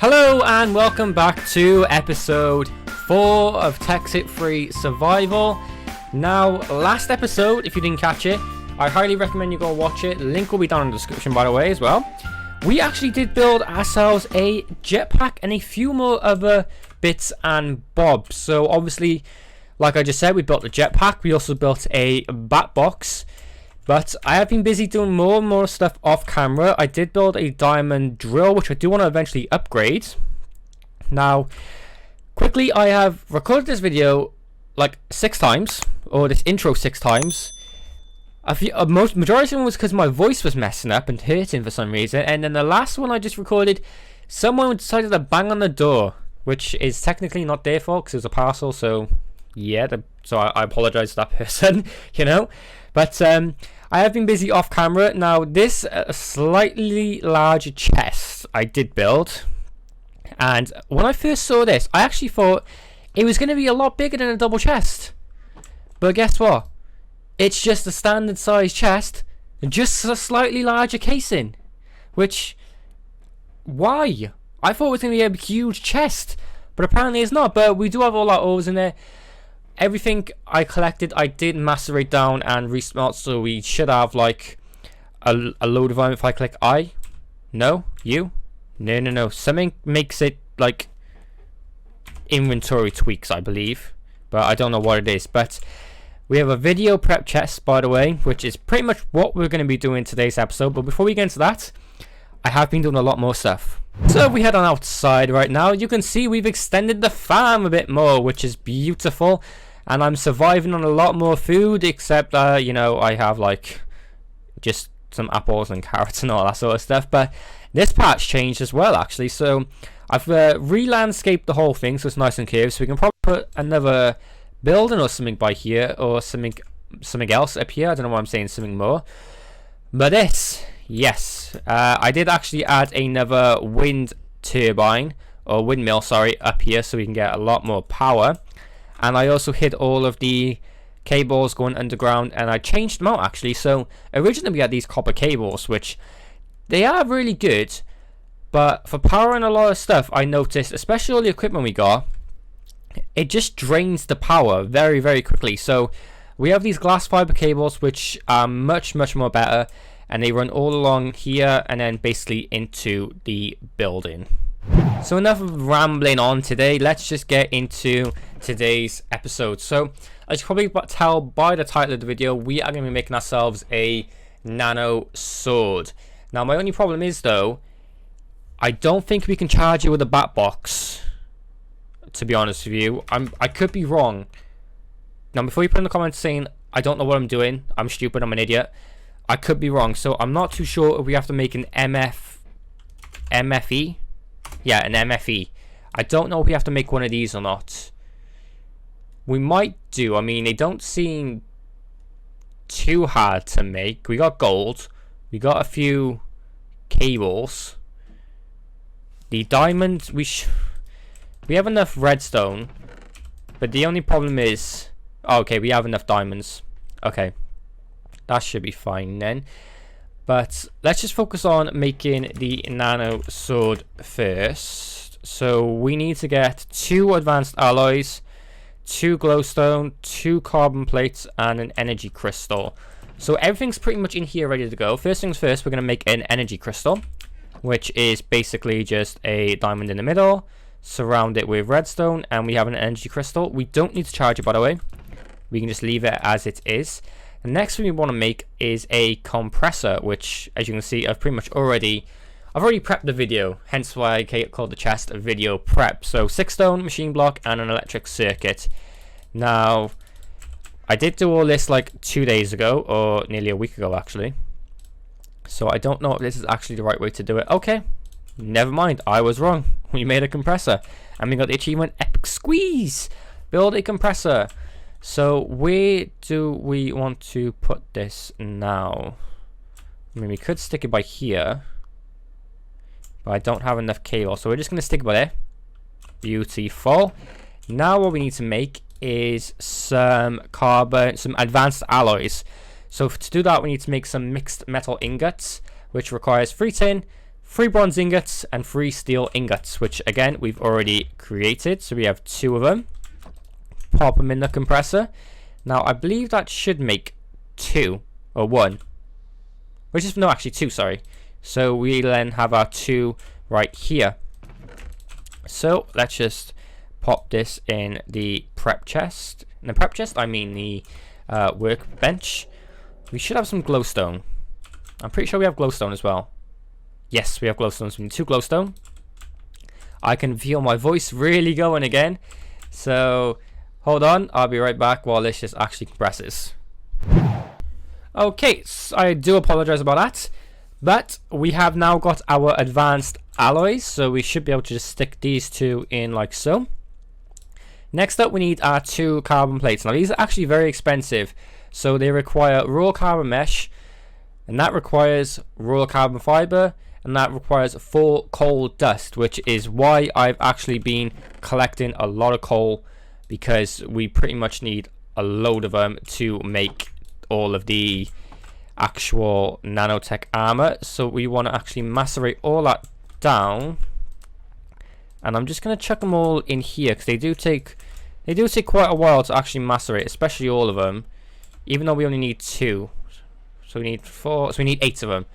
Hello and welcome back to episode 4 of Tekxit Free Survival. Now, last episode, if you didn't catch it, I highly recommend you go watch it. Link will be down in the description, by the way, as well. We actually did build ourselves a jetpack and a few more other bits and bobs. So obviously, like I just said, we built a jetpack. We also built a bat box. But I have been busy doing more and more stuff off camera. I did build a diamond drill, which I do want to eventually upgrade. Now, quickly, I have recorded this video like 6 times, or this intro 6 times. Majority of them was because my voice was messing up and hurting for some reason. And then the last one I just recorded, someone decided to bang on the door, which is technically not their fault because it was a parcel. So yeah, so I apologize to that person, you know. But I have been busy off camera. Now, this slightly larger chest I did build. And when I first saw this, I actually thought it was going to be a lot bigger than a double chest. But guess what? It's just a standard size chest, just a slightly larger casing. Which, why? I thought it was going to be a huge chest, but apparently it's not. But we do have all our ores in there. Everything I collected, I did macerate down and resmelt, so we should have like a load of them. If I click I, no, you, no. Something makes it like inventory tweaks, I believe, but I don't know what it is. But we have a video prep chest, by the way, which is pretty much what we're going to be doing in today's episode. But before we get into that, I have been doing a lot more stuff. So we head on outside right now. You can see we've extended the farm a bit more, which is beautiful. And I'm surviving on a lot more food, except, you know, I have like just some apples and carrots and all that sort of stuff. But this part's changed as well, actually. So I've re-landscaped the whole thing, so it's nice and curved. So we can probably put another building or something by here, or something else up here. I don't know why I'm saying something more. But this, yes, I did actually add another wind turbine, or windmill, sorry, up here, so we can get a lot more power. And I also hid all of the cables going underground, and I changed them out, actually. So originally we had these copper cables, which they are really good, but for powering a lot of stuff, I noticed, especially all the equipment we got, it just drains the power very, very quickly. So we have these glass fiber cables, which are much more better, and they run all along here and then basically into the building. So enough of rambling on today. Let's just get into today's episode. So as you can probably tell by the title of the video, we are going to be making ourselves a nano sword. Now, my only problem is, though, I don't think we can charge it with a bat box, to be honest with you. I could be wrong. Now, before you put in the comments saying I don't know what I'm doing, I'm stupid, I'm an idiot, I could be wrong. So I'm not too sure if we have to make an MFE. Yeah, an MFE. I don't know if we have to make one of these or not. We might do. I mean, they don't seem too hard to make. We got gold. We got a few cables. The diamonds, we have enough redstone. But the only problem is... Oh, okay, we have enough diamonds. Okay. That should be fine then. But let's just focus on making the nano sword first. So we need to get 2 advanced alloys, 2 glowstone, 2 carbon plates, and an energy crystal. So everything's pretty much in here ready to go. First things first, we're going to make an energy crystal, which is basically just a diamond in the middle, surround it with redstone, and we have an energy crystal. We don't need to charge it, by the way. We can just leave it as it is. The next thing we want to make is a compressor, which, as you can see, I've already prepped the video, hence why I called the chest a video prep. So 6 stone, machine block, and an electric circuit. Now, I did do all this like 2 days ago, or nearly a week ago, actually. So I don't know if this is actually the right way to do it. Okay, never mind, I was wrong. We made a compressor, and we got the achievement Epic Squeeze. Build a compressor. So where do we want to put this now? I mean, we could stick it by here, but I don't have enough cable, so we're just going to stick it by there. Beautiful. Now what we need to make is some advanced alloys. So to do that, we need to make some mixed metal ingots, which requires 3 tin, 3 bronze ingots and 3 steel ingots, which again we've already created. So we have 2 of them. Pop them in the compressor. Now I believe that should make 2 or 1, which is no, actually 2. Sorry. So we then have our 2 right here. So let's just pop this in the prep chest. In the prep chest, I mean the workbench. We should have some glowstone. I'm pretty sure we have glowstone as well. Yes, we have glowstone. So we need 2 glowstone. I can feel my voice really going again. So hold on, I'll be right back while this just actually compresses. Okay, so I do apologize about that. But we have now got our advanced alloys. So we should be able to just stick these 2 in like so. Next up, we need our 2 carbon plates. Now these are actually very expensive. So they require raw carbon mesh. And that requires raw carbon fiber. And that requires 4 coal dust, which is why I've actually been collecting a lot of coal, because we pretty much need a load of them to make all of the actual nanotech armor. So we want to actually macerate all that down, and I'm just going to chuck them all in here because they do take quite a while to actually macerate, especially all of them, even though we only need 2. So we need 4, so we need 8 of them.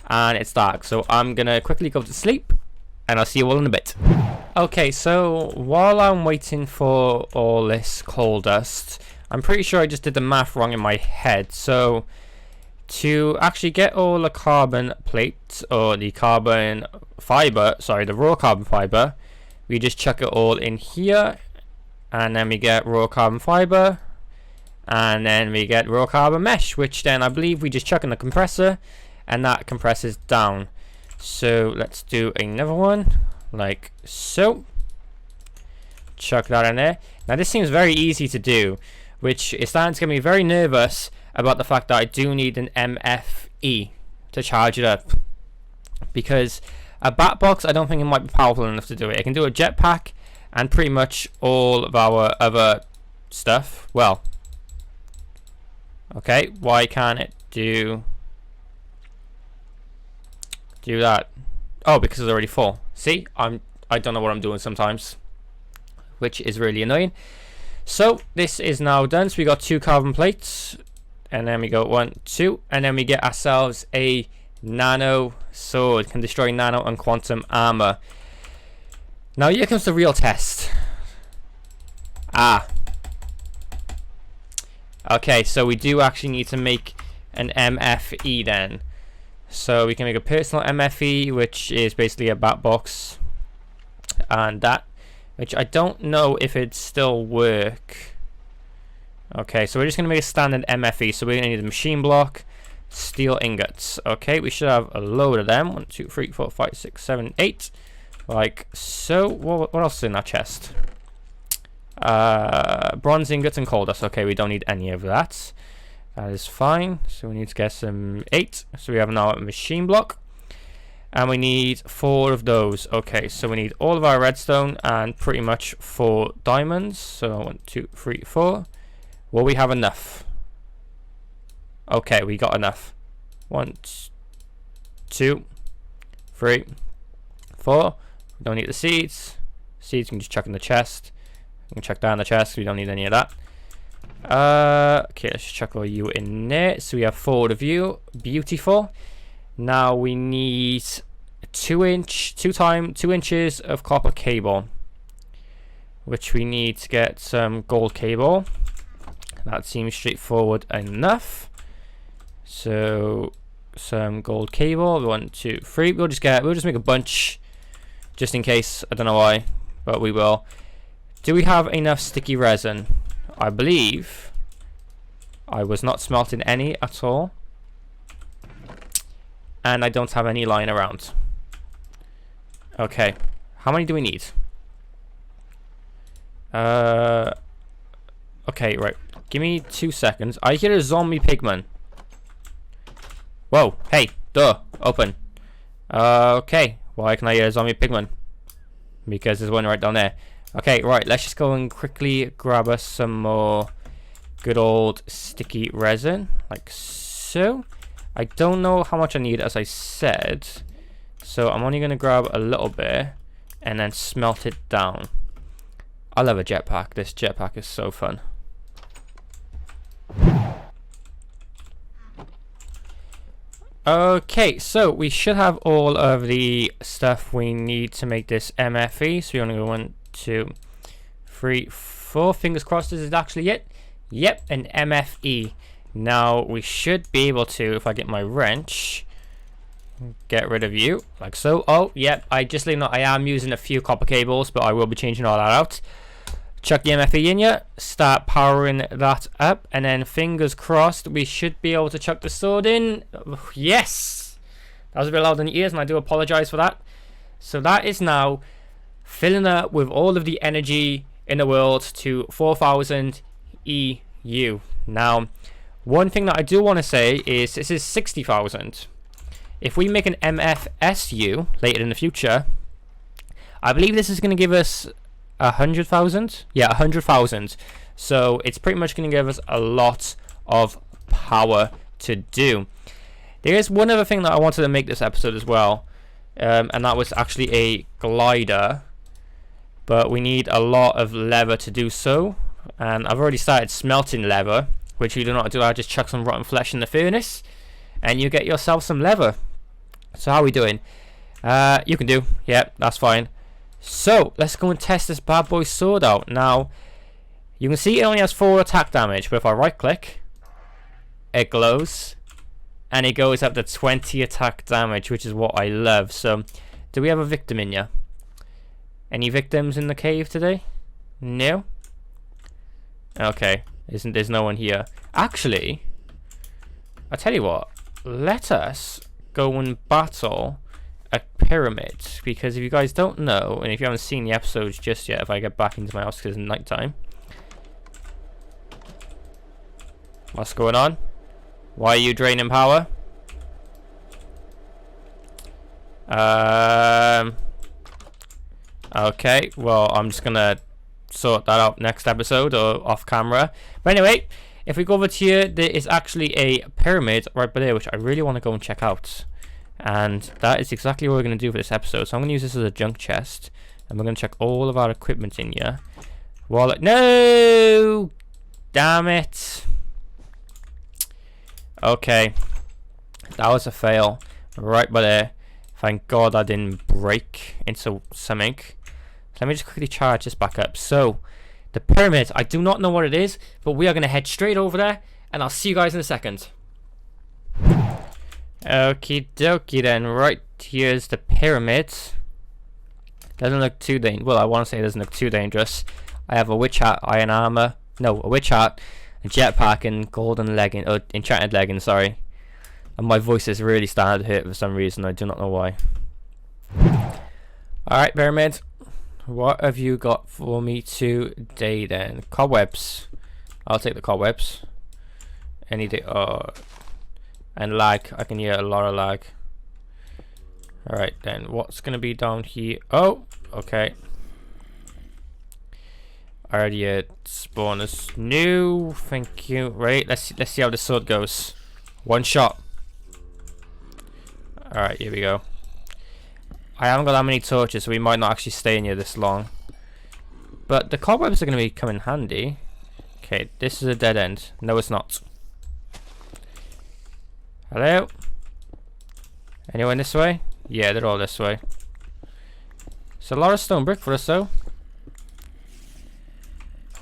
And it's dark, so I'm gonna quickly go to sleep, and I'll see you all in a bit. Okay, so while I'm waiting for all this coal dust, I'm pretty sure I just did the math wrong in my head. So to actually get all the carbon plates, or the carbon fiber, sorry, the raw carbon fiber, we just chuck it all in here, and then we get raw carbon fiber, and then we get raw carbon mesh, which then I believe we just chuck in the compressor, and that compresses down. So let's do another one like so. Chuck that in there. Now this seems very easy to do, which is starting to get me very nervous about the fact that I do need an MFE to charge it up, because a bat box, I don't think it might be powerful enough to do it. It can do a jetpack and pretty much all of our other stuff. Well, okay, why can't it do that? Oh, because it's already full. See, I don't know what I'm doing sometimes, which is really annoying. So this is now done. So we got 2 carbon plates, and then we go 1, 2, and then we get ourselves a nano sword. Can destroy nano and quantum armor. Now here comes the real test. Okay, so we do actually need to make an MFE then. So we can make a personal MFE, which is basically a bat box, and that, which I don't know if it still work. Okay, so we're just gonna make a standard MFE. So we're gonna need a machine block, steel ingots. Okay, we should have a load of them. 1, 2, 3, 4, 5, 6, 7, 8, like so. What else is in that chest? Bronze ingots and coal dust. Okay, we don't need any of that. That is fine. So we need to get some 8. So we have now a machine block, and we need 4 of those. Okay, so we need all of our redstone and pretty much 4 diamonds. So 1, 2, 3, 4. Will we have enough? Okay, we got enough. 1, 2, 3, 4. We don't need the seeds. Seeds we can just chuck in the chest. We can chuck down the chest. We don't need any of that. Okay, let's chuck all you in there. So we have 4 of you. Beautiful. Now we need 2 inches of copper cable, which we need to get some gold cable. That seems straightforward enough. So some gold cable. 1, 2, 3. We'll just make a bunch, just in case. I don't know why, but we will. Do we have enough sticky resin? I believe I was not smelting any at all, and I don't have any lying around. Okay, how many do we need? Okay, right. Give me 2 seconds. I hear a zombie pigman. Whoa, hey, door, open. Okay, why can I hear a zombie pigman? Because there's one right down there. Okay, right, let's just go and quickly grab us some more good old sticky resin, like so. I don't know how much I need, as I said, So I'm only going to grab a little bit and then smelt it down. I love a jetpack. This jetpack is so fun. Okay, so we should have all of the stuff we need to make this MFE. So we only go 1, 2, 3, 4. Fingers crossed this is actually it. Yep, an MFE. Now we should be able to, if I get my wrench, get rid of you like so. Oh, yep, I just let you know I am using a few copper cables, but I will be changing all that out. Chuck the MFE in here, start powering that up, and then fingers crossed we should be able to chuck the sword in. Yes! That was a bit loud in the ears, and I do apologize for that. So that is now filling up with all of the energy in the world to 4,000 EU. Now, one thing that I do want to say is this is 60,000. If we make an MFSU later in the future, I believe this is going to give us 100,000. Yeah, 100,000. So it's pretty much going to give us a lot of power to do. There is one other thing that I wanted to make this episode as well, and that was actually a glider, but we need a lot of leather to do so, and I've already started smelting leather, which you do not do. I just chuck some rotten flesh in the furnace and you get yourself some leather. So how are we doing? You can do. Yep, that's fine. So let's go and test this bad boy sword out. Now you can see it only has 4 attack damage, but if I right click, it glows and it goes up to 20 attack damage, which is what I love. So do we have a victim in here? Any victims in the cave today? No? Okay, there's no one here. Actually, I tell you what, let us go and battle a pyramid, because if you guys don't know, and if you haven't seen the episodes just yet, if I get back into my house because it's night time. What's going on? Why are you draining power? Okay, well, I'm just gonna sort that out next episode or off camera. But anyway, if we go over to here, there is actually a pyramid right by there, which I really want to go and check out. And that is exactly what we're going to do for this episode. So I'm going to use this as a junk chest, and we're going to check all of our equipment in here. Wallet. No! Damn it. Okay. That was a fail. Right by there. Thank God I didn't break into something. Let me just quickly charge this back up. So, the pyramid, I do not know what it is, but we are going to head straight over there, and I'll see you guys in a second. Okie dokie then, right here's the pyramid. Doesn't look too dangerous. Well, I want to say it doesn't look too dangerous. I have a witch hat, iron armor. No, a witch hat, a jetpack, and golden legging, or enchanted leggings, sorry. And my voice is really starting to hurt for some reason, I do not know why. Alright, pyramid. What have you got for me today then? Cobwebs. I'll take the cobwebs. Any day. Oh. And lag. I can hear a lot of lag. Alright then. What's going to be down here? Oh. Okay. Already spawners. New. Thank you. Right. Let's see how the sword goes. One shot. Alright. Here we go. I haven't got that many torches, so we might not actually stay in here this long. But the cobwebs are going to be coming handy. Okay, this is a dead end. No, it's not. Hello? Anyone this way? Yeah, they're all this way. It's a lot of stone brick for us, though.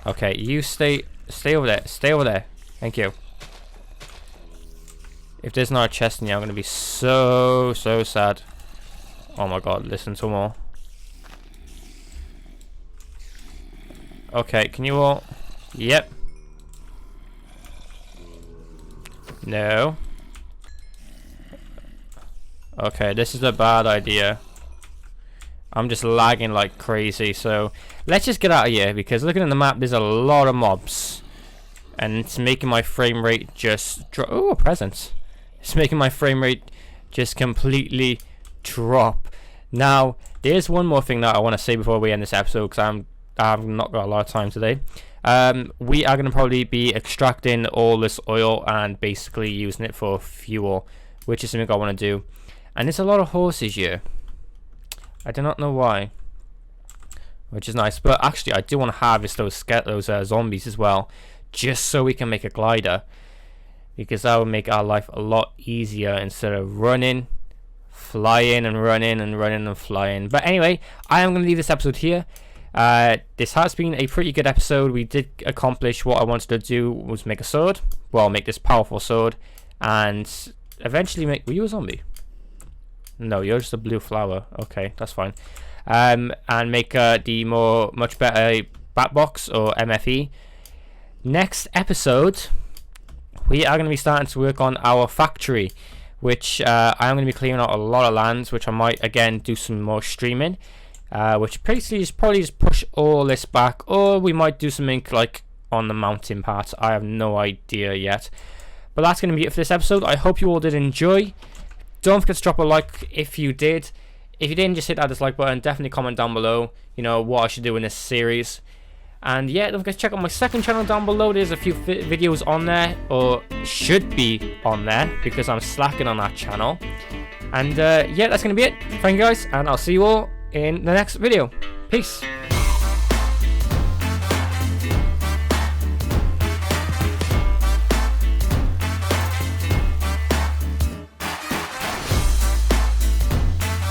Okay, you stay over there. Stay over there. Thank you. If there's not a chest in here, I'm going to be so sad. Oh my god, listen to more. Okay, can you all... Yep. No. Okay, this is a bad idea. I'm just lagging like crazy, so... Let's just get out of here, because looking at the map, there's a lot of mobs. And it's making my frame rate just drop. Oh, a present. It's making my frame rate just completely drop. Now, there's one more thing that I want to say before we end this episode, because I've not got a lot of time today. We are going to probably be extracting all this oil and basically using it for fuel, which is something I want to do. And there's a lot of horses here. I do not know why. Which is nice. But actually, I do want to harvest those zombies as well. Just so we can make a glider. Because that would make our life a lot easier instead of running, flying and running and running and flying. But anyway, I am going to leave this episode here. This has been a pretty good episode. We did accomplish what I wanted to do, was make a sword. Well, make this powerful sword. And eventually make... Were you a zombie? No, you're just a blue flower. Okay, that's fine. And make the much better bat box or MFE. Next episode, we are going to be starting to work on our factory, which I'm going to be clearing out a lot of lands, which I might again do some more streaming, which basically is probably just push all this back, or we might do something like on the mountain part. I have no idea yet. But that's going to be it for this episode. I hope you all did enjoy. Don't forget to drop a like if you did. If you didn't, just hit that dislike button. Definitely comment down below, you know, what I should do in this series. And yeah, don't forget to check out my second channel down below. There's a few videos on there, or should be on there, because I'm slacking on that channel. And yeah, that's going to be it. Thank you guys, and I'll see you all in the next video. Peace.